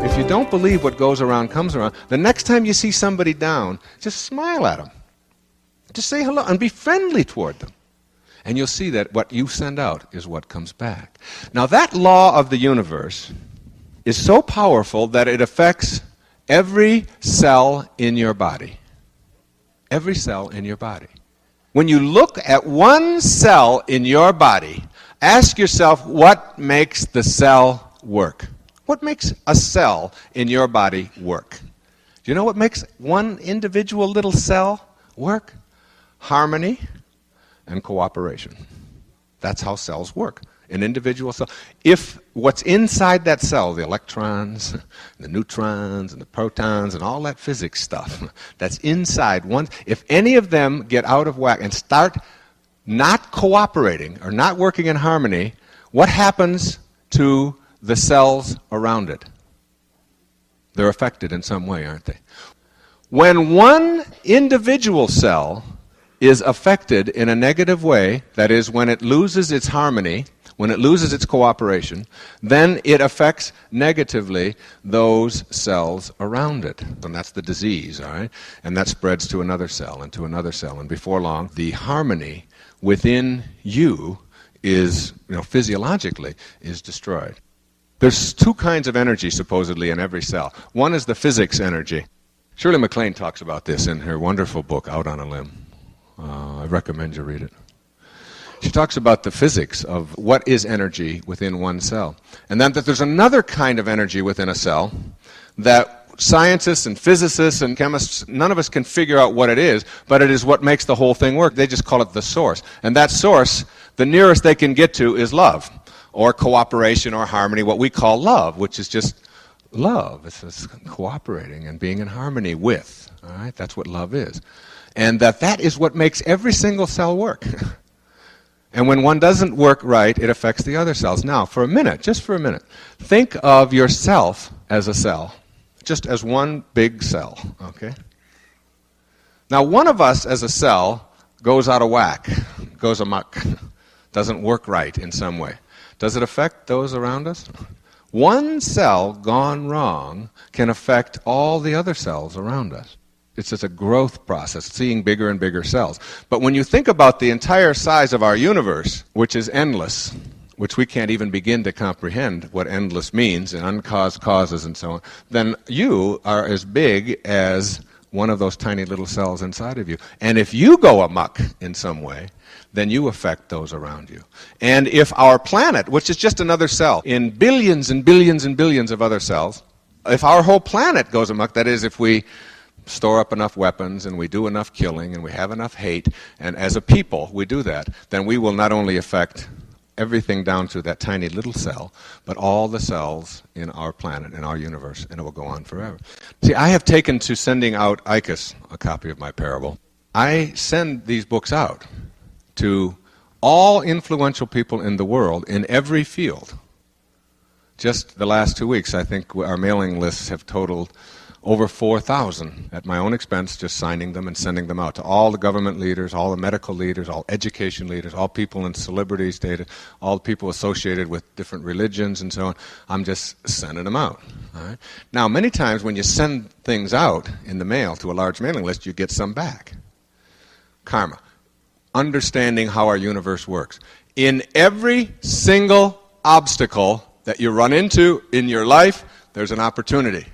If you don't believe what goes around comes around, the next time you see somebody down, just smile at them. Just say hello and be friendly toward them. And you'll see that what you send out is what comes back. Now that law of the universe is so powerful that it affects every cell in your body. Every cell in your body. When you look at one cell in your body, ask yourself what makes the cell work. What makes a cell in your body work? Do you know what makes one individual little cell work? Harmony and cooperation. That's how cells work. An individual cell. If what's inside that cell, the electrons, the neutrons, and the protons, and all that physics stuff that's inside one, if any of them get out of whack and start not cooperating or not working in harmony, what happens to the cells around it? They're affected in some way, aren't they? When one individual cell is affected in a negative way, that is, when it loses its harmony, when it loses its cooperation, then it affects negatively those cells around it. And that's the disease, all right? And that spreads to another cell and to another cell. And before long, the harmony within you is, physiologically, is destroyed. There's two kinds of energy, supposedly, in every cell. One is the physics energy. Shirley MacLaine talks about this in her wonderful book, Out on a Limb. I recommend you read it. She talks about the physics of what is energy within one cell. And then that there's another kind of energy within a cell that scientists and physicists and chemists, none of us can figure out what it is, but it is what makes the whole thing work. They just call it the source. And that source, the nearest they can get to is love, or cooperation, or harmony, what we call love, which is just love. It's just cooperating and being in harmony with. All right? That's what love is. And that is what makes every single cell work. And when one doesn't work right, it affects the other cells. Now, for a minute, just for a minute, think of yourself as a cell, just as one big cell, okay? Now, one of us as a cell goes out of whack, goes amok, doesn't work right in some way. Does it affect those around us? One cell gone wrong can affect all the other cells around us. It's just a growth process, seeing bigger and bigger cells. But when you think about the entire size of our universe, which is endless, which we can't even begin to comprehend what endless means, and uncaused causes and so on, then you are as big as one of those tiny little cells inside of you. And if you go amok in some way, then you affect those around you. And if our planet, which is just another cell in billions and billions and billions of other cells, if our whole planet goes amok, that is, if we store up enough weapons and we do enough killing and we have enough hate, and as a people we do that, then we will not only affect everything down to that tiny little cell, but all the cells in our planet, in our universe, and it will go on forever. See, I have taken to sending out ICUS, a copy of my parable. I send these books out to all influential people in the world in every field. Just the last 2 weeks, I think our mailing lists have totaled over 4,000 at my own expense, just signing them and sending them out to all the government leaders, all the medical leaders, all education leaders, all people in celebrity status, all people associated with different religions and so on. I'm just sending them out. All right? Now, many times when you send things out in the mail to a large mailing list, you get some back. Karma. Understanding how our universe works. In every single obstacle that you run into in your life, there's an opportunity.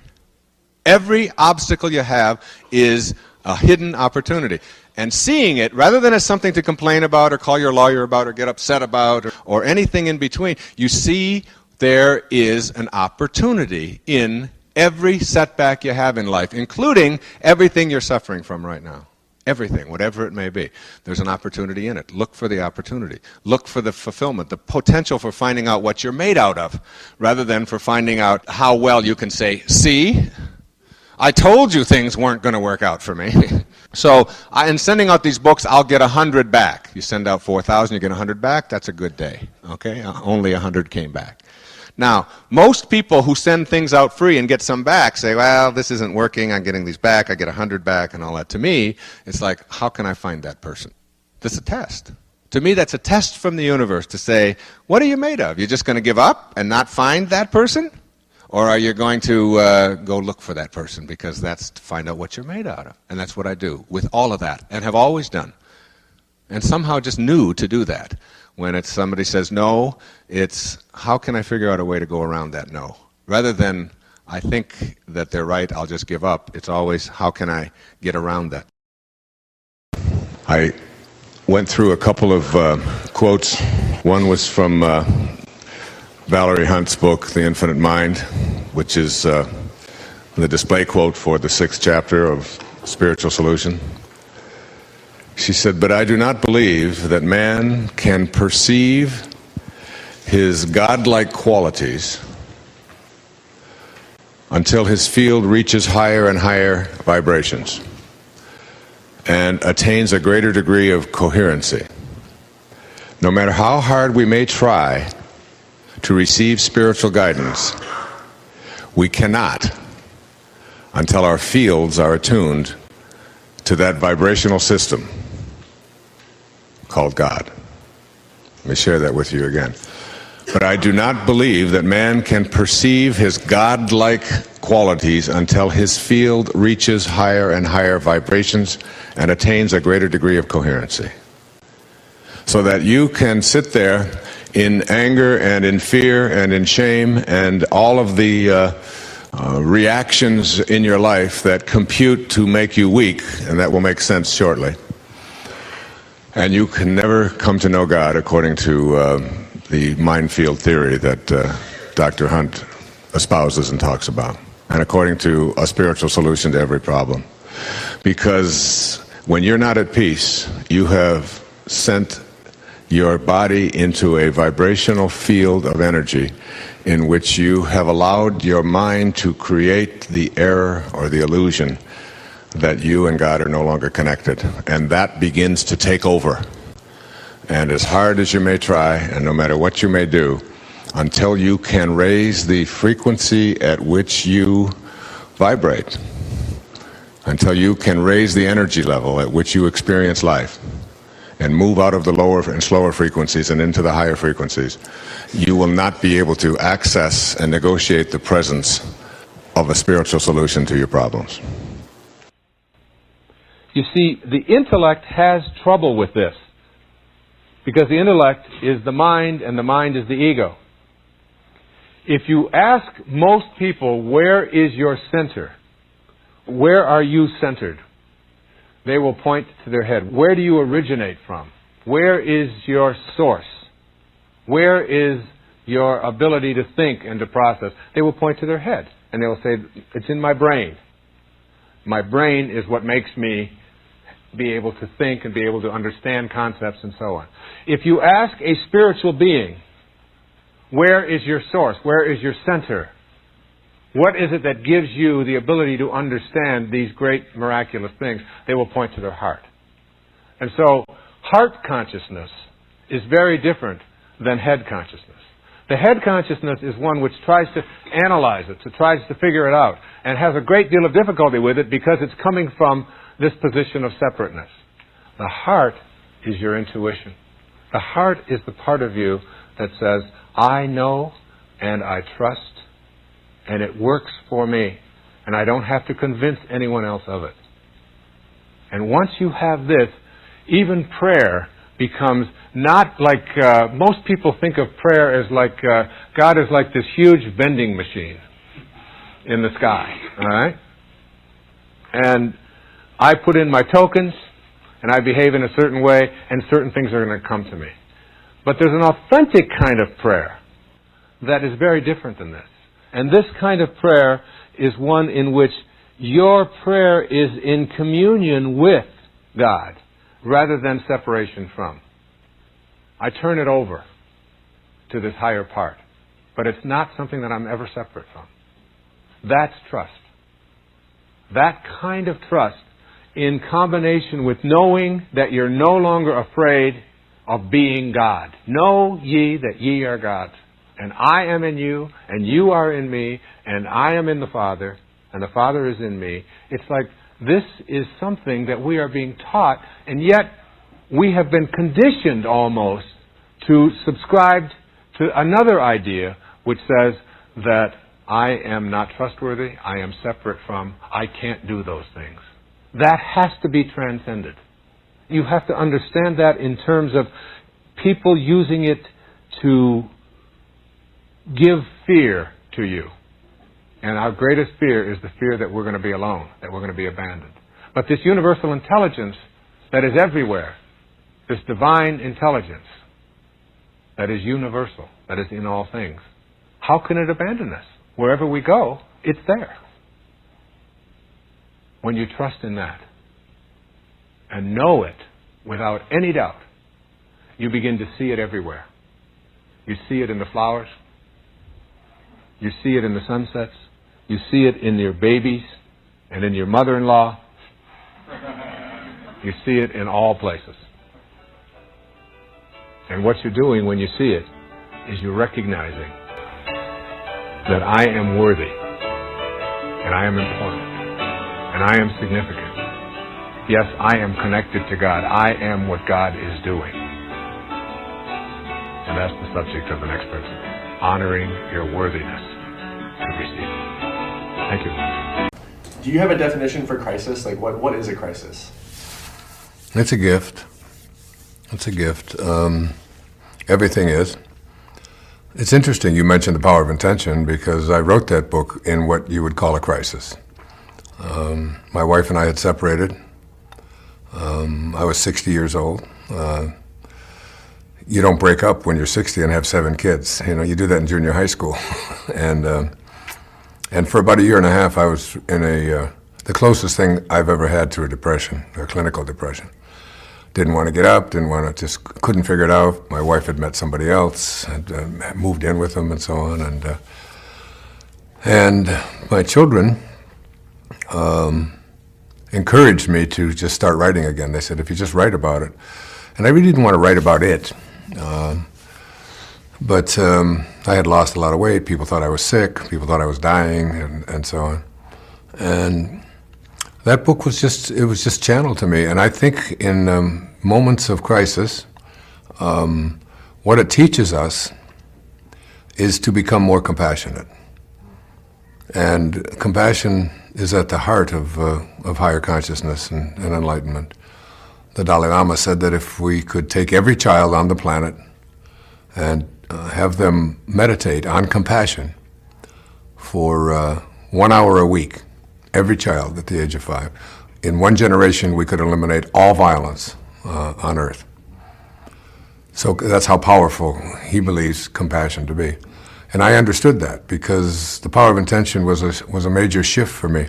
Every obstacle you have is a hidden opportunity. And seeing it, rather than as something to complain about or call your lawyer about or get upset about or anything in between, you see there is an opportunity in every setback you have in life, including everything you're suffering from right now. Everything, whatever it may be. There's an opportunity in it. Look for the opportunity. Look for the fulfillment, the potential for finding out what you're made out of, rather than for finding out how well you can say, see, I told you things weren't going to work out for me. So in sending out these books, I'll get 100 back. You send out 4,000, you get 100 back. That's a good day. Okay? Only 100 came back. Now, most people who send things out free and get some back say, well, this isn't working. I'm getting these back. I get 100 back and all that. To me, it's like, how can I find that person? This is a test. To me, that's a test from the universe to say, what are you made of? You're just going to give up and not find that person? Or are you going to go look for that person because that's to find out what you're made out of? And that's what I do with all of that and have always done. And somehow just knew to do that. When it's somebody says no, it's how can I figure out a way to go around that no? Rather than I think that they're right, I'll just give up. It's always how can I get around that? I went through a couple of quotes. One was from Valerie Hunt's book, The Infinite Mind, which is the display quote for the 6th chapter of Spiritual Solution. She said, "But I do not believe that man can perceive his godlike qualities until his field reaches higher and higher vibrations and attains a greater degree of coherency. No matter how hard we may try to receive spiritual guidance, we cannot until our fields are attuned to that vibrational system called God." Let me share that with you again. "But I do not believe that man can perceive his godlike qualities until his field reaches higher and higher vibrations and attains a greater degree of coherency." So that you can sit there in anger and in fear and in shame and all of the reactions in your life that compute to make you weak, and that will make sense shortly. And you can never come to know God according to the mind field theory that Dr. Hunt espouses and talks about, and according to a spiritual solution to every problem. Because when you're not at peace, you have sent your body into a vibrational field of energy in which you have allowed your mind to create the error or the illusion that you and God are no longer connected. And that begins to take over. And as hard as you may try, and no matter what you may do, until you can raise the frequency at which you vibrate, until you can raise the energy level at which you experience life, and move out of the lower and slower frequencies and into the higher frequencies, you will not be able to access and negotiate the presence of a spiritual solution to your problems. You see, the intellect has trouble with this, because the intellect is the mind and the mind is the ego. If you ask most people, where is your center? Where are you centered? They will point to their head. Where do you originate from? Where is your source? Where is your ability to think and to process? They will point to their head, and they will say, it's in my brain. My brain is what makes me be able to think and be able to understand concepts and so on. If you ask a spiritual being, where is your source? Where is your center? What is it that gives you the ability to understand these great miraculous things? They will point to their heart. And so, heart consciousness is very different than head consciousness. The head consciousness is one which tries to analyze it, tries to figure it out, and has a great deal of difficulty with it because it's coming from this position of separateness. The heart is your intuition. The heart is the part of you that says, I know and I trust, and it works for me, and I don't have to convince anyone else of it. And once you have this, even prayer becomes not like, most people think of prayer as like, God is like this huge vending machine in the sky, all right? And I put in my tokens, and I behave in a certain way, and certain things are going to come to me. But there's an authentic kind of prayer that is very different than this. And this kind of prayer is one in which your prayer is in communion with God rather than separation from. I turn it over to this higher part, but it's not something that I'm ever separate from. That's trust. That kind of trust, in combination with knowing that you're no longer afraid of being God. Know ye that ye are gods. And I am in you, and you are in me, and I am in the Father, and the Father is in me. It's like this is something that we are being taught, and yet we have been conditioned almost to subscribe to another idea which says that I am not trustworthy, I am separate from, I can't do those things. That has to be transcended. You have to understand that in terms of people using it to give fear to you. And our greatest fear is the fear that we're going to be alone, that we're going to be abandoned. But this universal intelligence that is everywhere, this divine intelligence that is universal, that is in all things, how can it abandon us? Wherever we go, it's there. When you trust in that and know it without any doubt, you begin to see it everywhere. You see it in the flowers. You see it in the sunsets. You see it in your babies and in your mother-in-law. You see it in all places. And what you're doing when you see it is you're recognizing that I am worthy, and I am important, and I am significant. Yes, I am connected to God. I am what God is doing. And that's the subject of the next principle. Honoring your worthiness to receive. Thank you. Do you have a definition for crisis? Like, what is a crisis? It's a gift. It's a gift. Everything is. It's interesting you mentioned The Power of Intention, because I wrote that book in what you would call a crisis. My wife and I had separated. I was 60 years old. You don't break up when you're 60 and have 7 kids. You know, you do that in junior high school. And for about a year and a half, I was in the closest thing I've ever had to a depression, a clinical depression. Didn't want to get up, just couldn't figure it out. My wife had met somebody else, had moved in with them and so on. And my children encouraged me to just start writing again. They said, if you just write about it. And I really didn't want to write about it. But I had lost a lot of weight. People thought I was sick. People thought I was dying, and so on. And that book was just channeled to me. And I think in moments of crisis, what it teaches us is to become more compassionate. And compassion is at the heart of higher consciousness and enlightenment. The Dalai Lama said that if we could take every child on the planet and have them meditate on compassion for 1 hour a week, every child at the age of 5, in one generation we could eliminate all violence on earth. So that's how powerful he believes compassion to be. And I understood that because The Power of Intention was a major shift for me.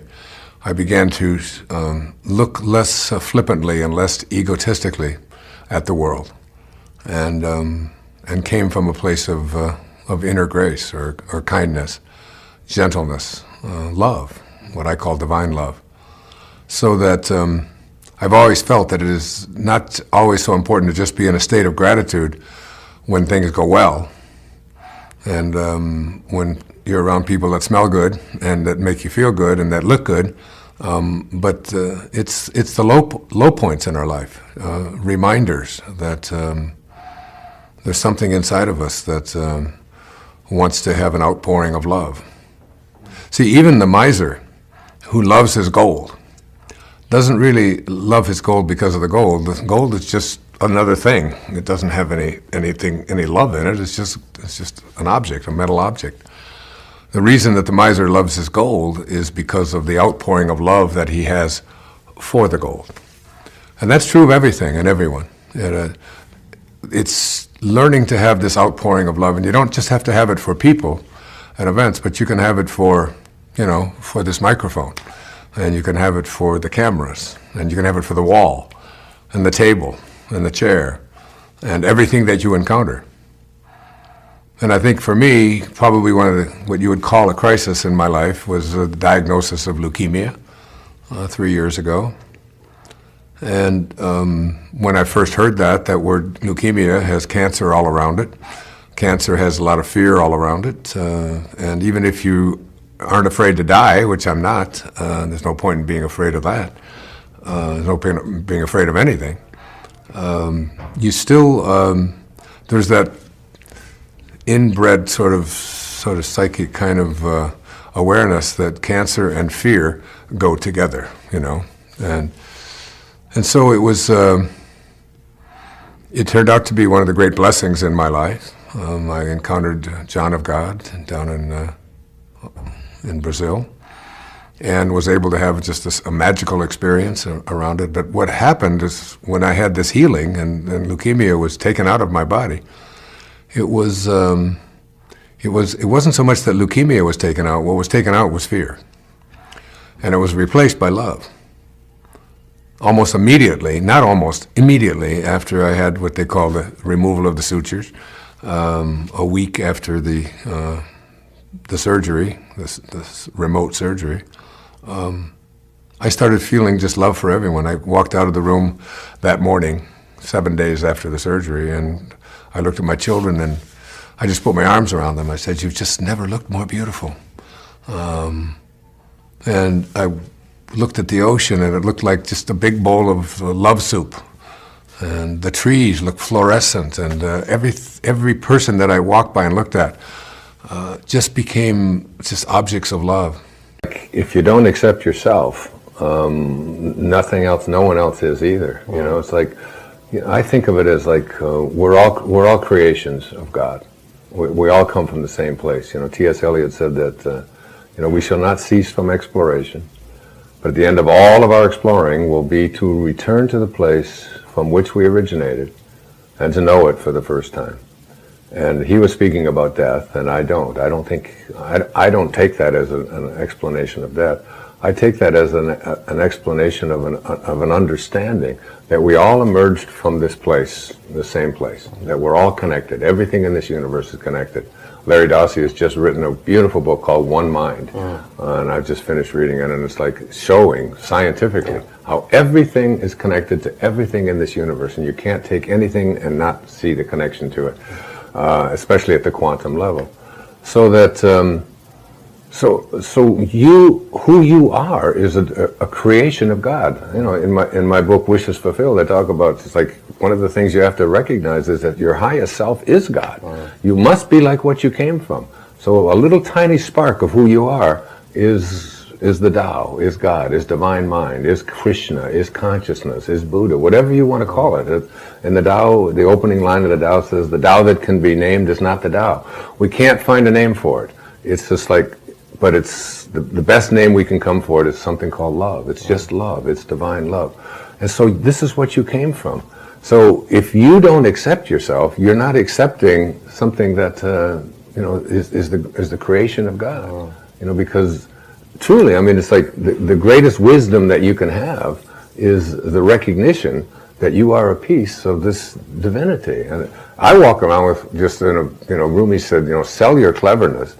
I began to look less flippantly and less egotistically at the world, and came from a place of inner grace or kindness, gentleness, love, what I call divine love. So that I've always felt that it is not always so important to just be in a state of gratitude when things go well, and when you're around people that smell good and that make you feel good and that look good, but it's the low points in our life, reminders that there's something inside of us that wants to have an outpouring of love. See, even the miser who loves his gold doesn't really love his gold because of the gold. The gold is just another thing. It doesn't have any love in it. It's just an object, a metal object. The reason that the miser loves his gold is because of the outpouring of love that he has for the gold. And that's true of everything and everyone. It's learning to have this outpouring of love, and you don't just have to have it for people and events, but you can have it for this microphone, and you can have it for the cameras, and you can have it for the wall, and the table, and the chair, and everything that you encounter. And I think for me, probably what you would call a crisis in my life was the diagnosis of leukemia 3 years ago. And when I first heard that word leukemia has cancer all around it. Cancer has a lot of fear all around it. And even if you aren't afraid to die, which I'm not, there's no point in being afraid of that. There's no point in being afraid of anything. You still, there's that inbred sort of psychic kind of awareness that cancer and fear go together, and so it was. It turned out to be one of the great blessings in my life. I encountered John of God down in Brazil, and was able to have just a magical experience around it. But what happened is when I had this healing and leukemia was taken out of my body, it wasn't so much that leukemia was taken out. What was taken out was fear, and it was replaced by love. Almost immediately, not almost, immediately after I had what they call the removal of the sutures, a week after the surgery, this remote surgery, I started feeling just love for everyone. I walked out of the room that morning, 7 days after the surgery, and I looked at my children and I just put my arms around them. I said, "You've just never looked more beautiful." And I looked at the ocean and it looked like just a big bowl of love soup. And the trees looked fluorescent, and every person that I walked by and looked at just became just objects of love. If you don't accept yourself, nothing else, no one else is either. It's like, I think of it as like we're all creations of God. We all come from the same place. T.S. Eliot said that we shall not cease from exploration, but at the end of all of our exploring will be to return to the place from which we originated and to know it for the first time. And he was speaking about death, and I don't take that as an explanation of death. I take that as an explanation of an understanding that we all emerged from this place, the same place, that we're all connected. Everything in this universe is connected. Larry Dossey has just written a beautiful book called One Mind, and I've just finished reading it, and it's like showing scientifically how everything is connected to everything in this universe, and you can't take anything and not see the connection to it, especially at the quantum level. So that who you are is a creation of God. In my book Wishes Fulfilled, I talk about, it's like one of the things you have to recognize is that your highest self is God. You must be like what you came from. So a little tiny spark of who you are is the Tao, is God, is divine mind, is Krishna, is consciousness, is Buddha, whatever you want to call it. In the Tao, the opening line of the Tao says, "The Tao that can be named is not the Tao." We can't find a name for it. It's just like, but it's the best name we can come for it is something called love. It's just love. It's divine love. And so this is what you came from. So if you don't accept yourself, you're not accepting something that is the creation of God. Because truly, it's like the greatest wisdom that you can have is the recognition that you are a piece of this divinity. And I walk around with just Rumi said, sell your cleverness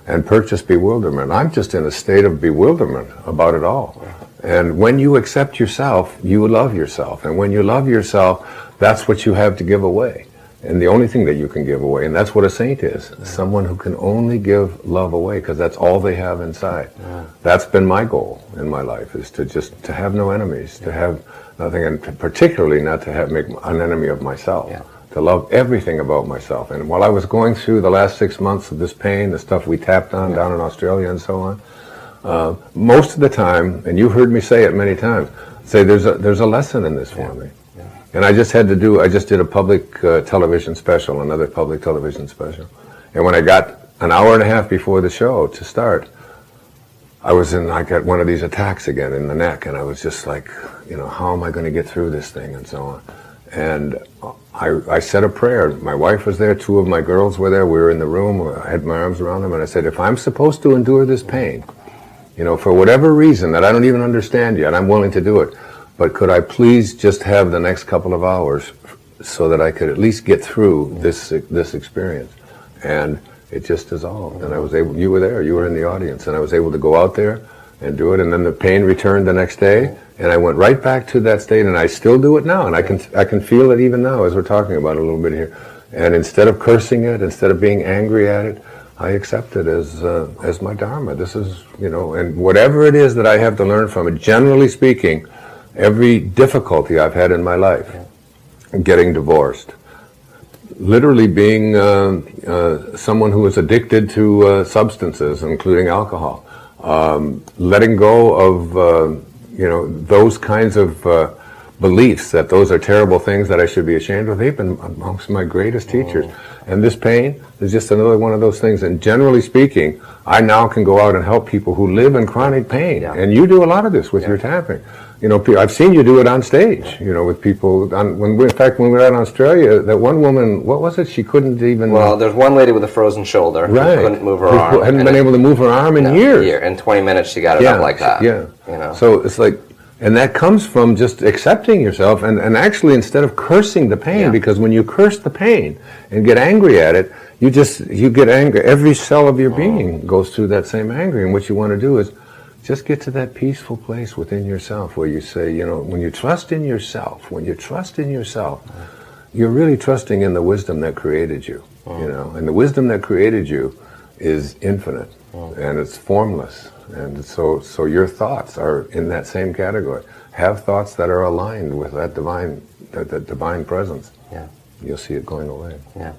and purchase bewilderment. I'm just in a state of bewilderment about it all. And when you accept yourself, you love yourself. And when you love yourself, that's what you have to give away. And the only thing that you can give away, and that's what a saint is, someone who can only give love away, because that's all they have inside. That's been my goal in my life, is to have no enemies, to have nothing, and particularly not to make an enemy of myself. To love everything about myself. And while I was going through the last 6 months of this pain, the stuff we tapped on down in Australia and so on, most of the time, and you heard me say it many times, say there's a lesson in this for me. And I just did a public television special, another public television special. And when I got an hour and a half before the show to start, I got one of these attacks again in the neck, and I was just like, how am I going to get through this thing and so on. And I said a prayer. My wife was there, 2 of my girls were there, we were in the room, I had my arms around them, and I said, if I'm supposed to endure this pain, for whatever reason that I don't even understand yet, I'm willing to do it. But could I please just have the next couple of hours so that I could at least get through this experience? And it just dissolved. And I was able, you were there, you were in the audience, and I was able to go out there and do it. And then the pain returned the next day, and I went right back to that state, and I still do it now. And I can feel it even now as we're talking about it a little bit here. And instead of cursing it, instead of being angry at it, I accept it as my dharma. This is, and whatever it is that I have to learn from it, generally speaking, every difficulty I've had in my life, getting divorced, literally being someone who is addicted to substances, including alcohol, letting go of those kinds of beliefs that those are terrible things that I should be ashamed of. They've been amongst my greatest teachers. And this pain is just another one of those things. And generally speaking, I now can go out and help people who live in chronic pain. Yeah. And you do a lot of this with your tapping. I've seen you do it on stage, with people. In fact, when we were out in Australia, that one woman, what was it? She couldn't even... Well, there's one lady with a frozen shoulder who Right. couldn't move her arm. Hadn't been able to move her arm in years. In 20 minutes, she got it up like that. Yeah. So it's like, and that comes from just accepting yourself and actually instead of cursing the pain, because when you curse the pain and get angry at it, you get angry. Every cell of your being goes through that same anger. And what you want to do is just get to that peaceful place within yourself where you say, when you trust in yourself, you're really trusting in the wisdom that created you, and the wisdom that created you is infinite and it's formless. And so your thoughts are in that same category. Have thoughts that are aligned with that divine presence. Yeah. You'll see it going away. Yeah.